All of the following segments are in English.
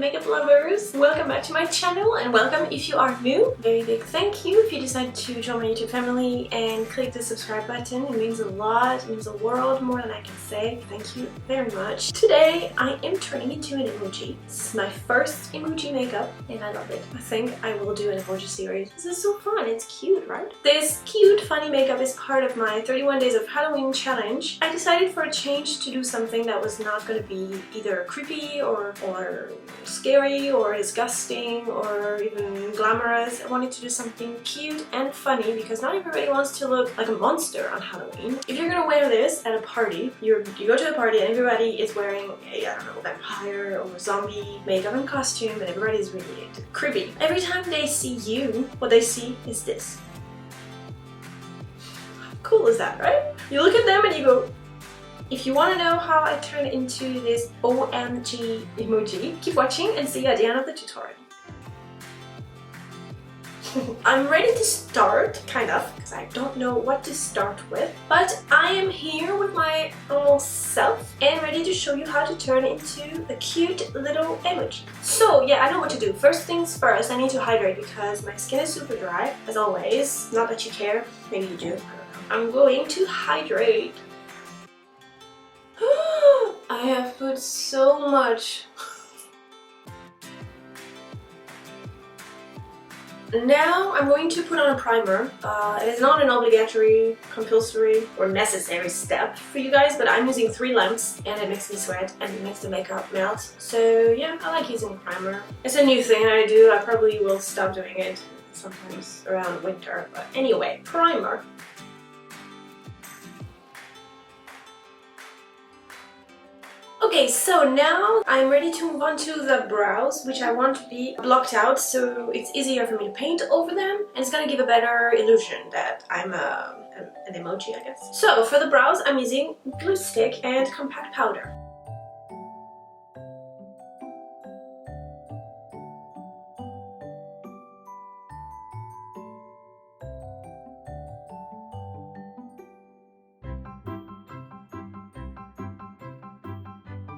makeup lovers! Welcome back to my channel and welcome if you are new. Very big thank you if you decide to join my YouTube family and click the subscribe button. It means a lot, it means the world, more than I can say. Thank you very much. Today I am turning into an emoji. This is my first emoji makeup and I love it. I think I will do an emoji series. This is so fun, it's cute, right? This cute funny makeup is part of my 31 days of Halloween challenge. I decided for a change to do something that was not going to be either creepy or scary or disgusting or even glamorous. I wanted to do something cute and funny because not everybody wants to look like a monster on Halloween. If you're gonna wear this at a party, you go to a party and everybody is wearing a, I don't know, vampire or zombie makeup and costume and everybody is really creepy. Every time they see you, what they see is this. How cool is that, right? You look at them and you go, if you want to know how I turn into this OMG emoji, keep watching and see you at the end of the tutorial. I'm ready to start, kind of, because I don't know what to start with, but I am here with my normal self and ready to show you how to turn into a cute little emoji. So yeah, I know what to do. First things first, I need to hydrate because my skin is super dry, as always. Not that you care, maybe you do, I don't know. I'm going to hydrate. I have put so much. Now I'm going to put on a primer. It is not an obligatory, compulsory or necessary step for you guys, but I'm using 3 lamps and it makes me sweat and it makes the makeup melt. So yeah, I like using primer. It's a new thing that I do. I probably will stop doing it sometimes around winter, but anyway, primer. Okay, so now I'm ready to move on to the brows, which I want to be blocked out so it's easier for me to paint over them and it's gonna give a better illusion that I'm an emoji, I guess. So for the brows, I'm using glue stick and compact powder.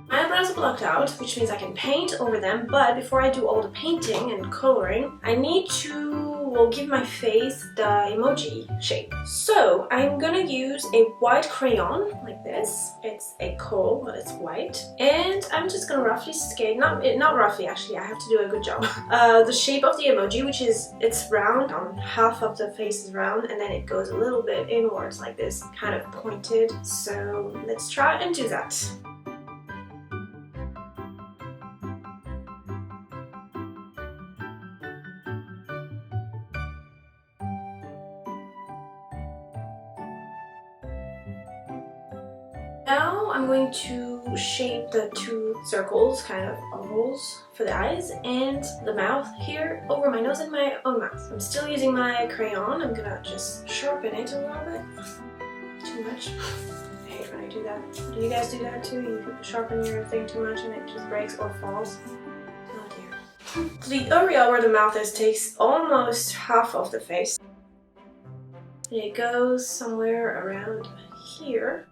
My eyebrows are blocked out, which means I can paint over them, but before I do all the painting and coloring, I need to give my face the emoji shape. So I'm gonna use a white crayon like this. It's a Khôl, but it's white. And I'm just gonna roughly skate, not roughly actually, I have to do a good job. The shape of the emoji, which is, it's round, on half of the face is round, and then it goes a little bit inwards like this, kind of pointed. So let's try and do that. Now I'm going to shape the 2 circles, kind of ovals, for the eyes and the mouth here over my nose and my own mouth. I'm still using my crayon. I'm gonna just sharpen it a little bit. Too much. I hate when I do that. Do you guys do that too? You sharpen your thing too much and it just breaks or falls? Oh dear. The area where the mouth is takes almost half of the face. And it goes somewhere around here.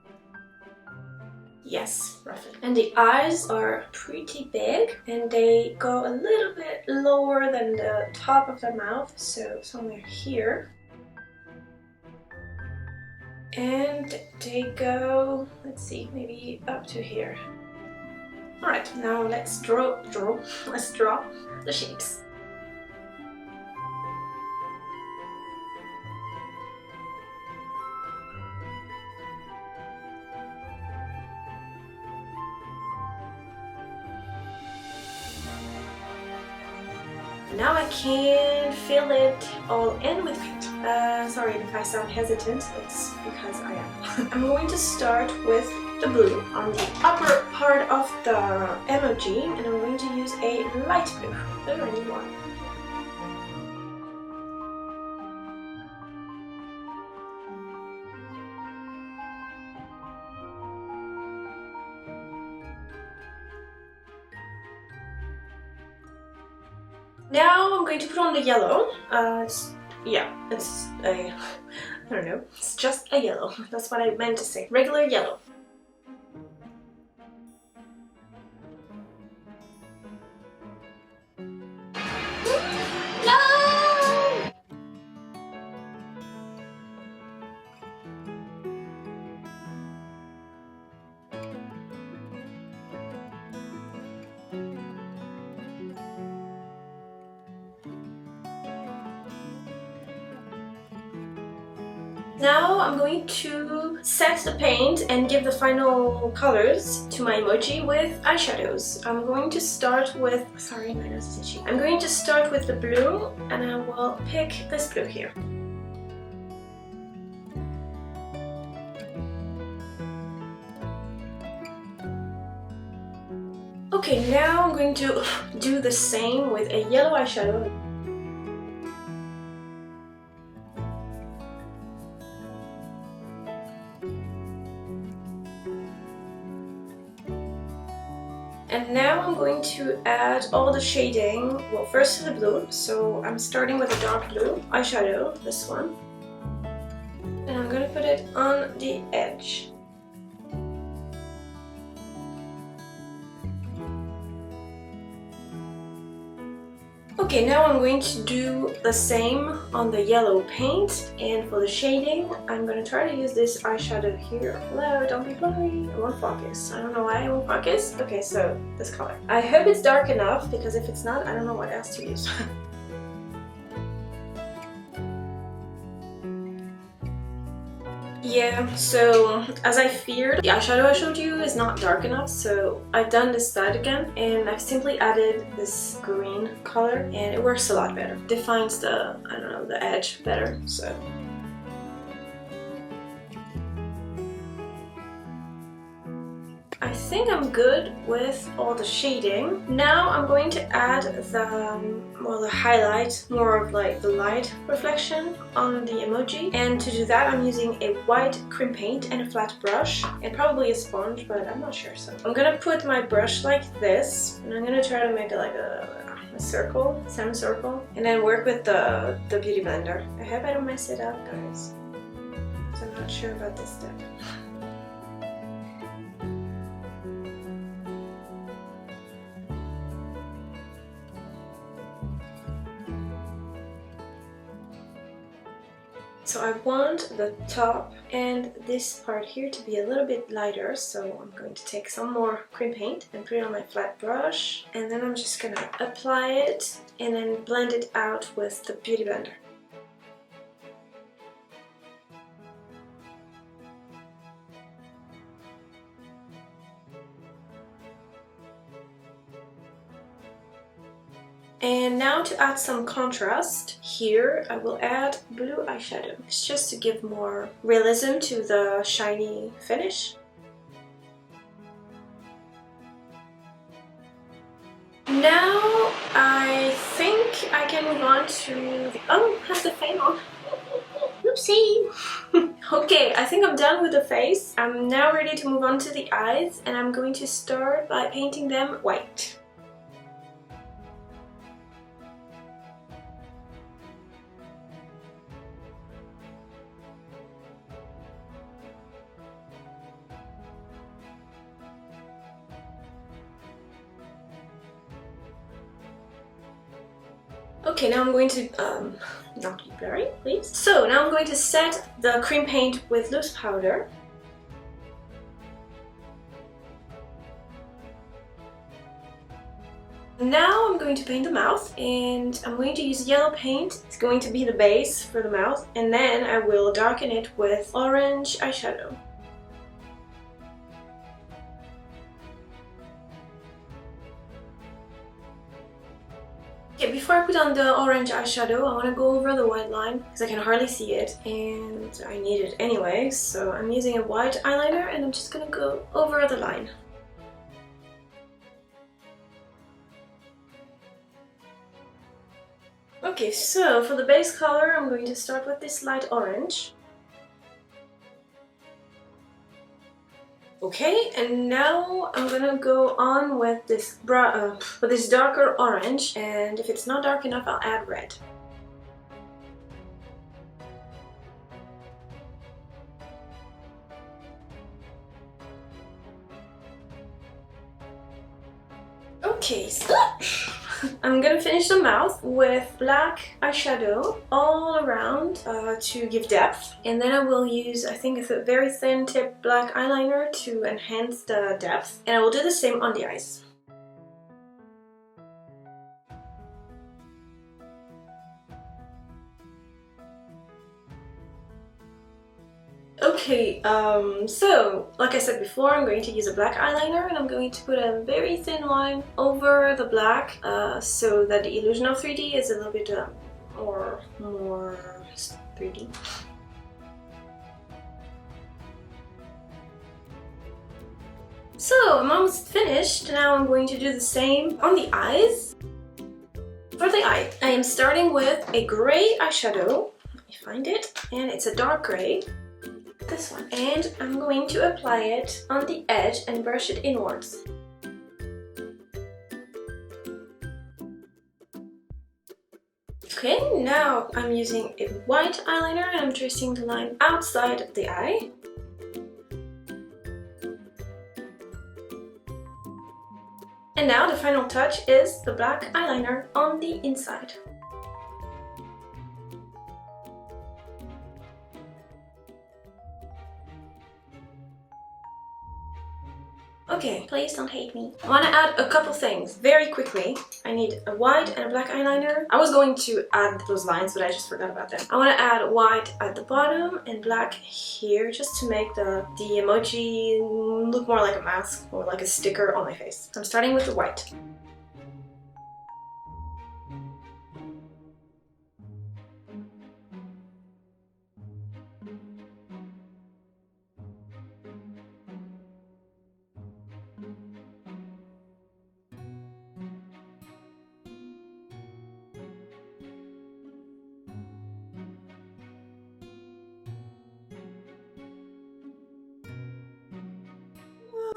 Yes, roughly. And the eyes are pretty big and they go a little bit lower than the top of the mouth, so somewhere here. And they go, let's see, maybe up to here. Alright, now let's draw the shapes. Now I can fill it all in with paint. Sorry if I sound hesitant, it's because I am. I'm going to start with the blue on the upper part of the emoji and I'm going to use a light blue. I don't need one. Now I'm going to put on the yellow. It's a, I don't know, it's just a yellow. That's what I meant to say. Regular yellow. Now I'm going to set the paint and give the final colors to my emoji with eyeshadows. I'm going to start with, sorry, my nose is itchy. I'm going to start with the blue and I will pick this blue here. Okay, now I'm going to do the same with a yellow eyeshadow. And now I'm going to add all the shading, well, first to the blue. So I'm starting with a dark blue eyeshadow, this one. And I'm going to put it on the edge. Okay, now I'm going to do the same on the yellow paint, and for the shading I'm going to try to use this eyeshadow here. Hello, don't be blurry. I won't focus. I don't know why I won't focus. Okay, so this color. I hope it's dark enough, because if it's not, I don't know what else to use. Yeah, so as I feared, the eyeshadow I showed you is not dark enough, so I've done this side again and I've simply added this green color and it works a lot better. Defines the, I don't know, the edge better, so. I think I'm good with all the shading. Now I'm going to add the highlight, more of like the light reflection on the emoji. And to do that I'm using a white cream paint and a flat brush and probably a sponge, but I'm not sure. So I'm gonna put my brush like this and I'm gonna try to make it like a circle, semicircle, and then work with the beauty blender. I hope I don't mess it up, guys, so I'm not sure about this step. So I want the top and this part here to be a little bit lighter, so I'm going to take some more cream paint and put it on my flat brush, and then I'm just gonna apply it and then blend it out with the beauty blender. And now to add some contrast, here I will add blue eyeshadow. It's just to give more realism to the shiny finish. Now I think I can move on to... Oh, has the fan on. Oopsie! Okay, I think I'm done with the face. I'm now ready to move on to the eyes, and I'm going to start by painting them white. Okay, now I'm going to, not be blurry, please. So now I'm going to set the cream paint with loose powder. Now I'm going to paint the mouth, and I'm going to use yellow paint. It's going to be the base for the mouth, and then I will darken it with orange eyeshadow. Okay, before I put on the orange eyeshadow, I want to go over the white line because I can hardly see it and I need it anyway. So I'm using a white eyeliner and I'm just gonna go over the line. Okay, so for the base color, I'm going to start with this light orange. Okay, and now I'm gonna go on with this darker orange, and if it's not dark enough, I'll add red. Okay, so I'm gonna finish the mouth with black eyeshadow all around to give depth, and then I will use, I think, a very thin tip black eyeliner to enhance the depth, and I will do the same on the eyes. Okay, so like I said before, I'm going to use a black eyeliner and I'm going to put a very thin line over the black so that the illusion of 3D is a little bit more 3D. So I'm almost finished. Now I'm going to do the same on the eyes. For the eye, I am starting with a gray eyeshadow. Let me find it. And it's a dark gray. This one. And I'm going to apply it on the edge and brush it inwards. Okay, now I'm using a white eyeliner and I'm tracing the line outside of the eye. And now the final touch is the black eyeliner on the inside. Okay, please don't hate me. I want to add a couple things very quickly. I need a white and a black eyeliner. I was going to add those lines, but I just forgot about them. I want to add white at the bottom and black here just to make the emoji look more like a mask or like a sticker on my face. So I'm starting with the white.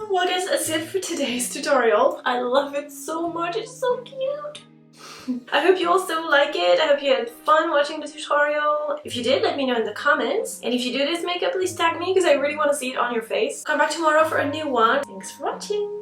Well guys, that's it for today's tutorial. I love it so much, it's so cute. I hope you also like it. I hope you had fun watching the tutorial. If you did, let me know in the comments. And if you do this makeup, please tag me because I really want to see it on your face. Come back tomorrow for a new one. Thanks for watching.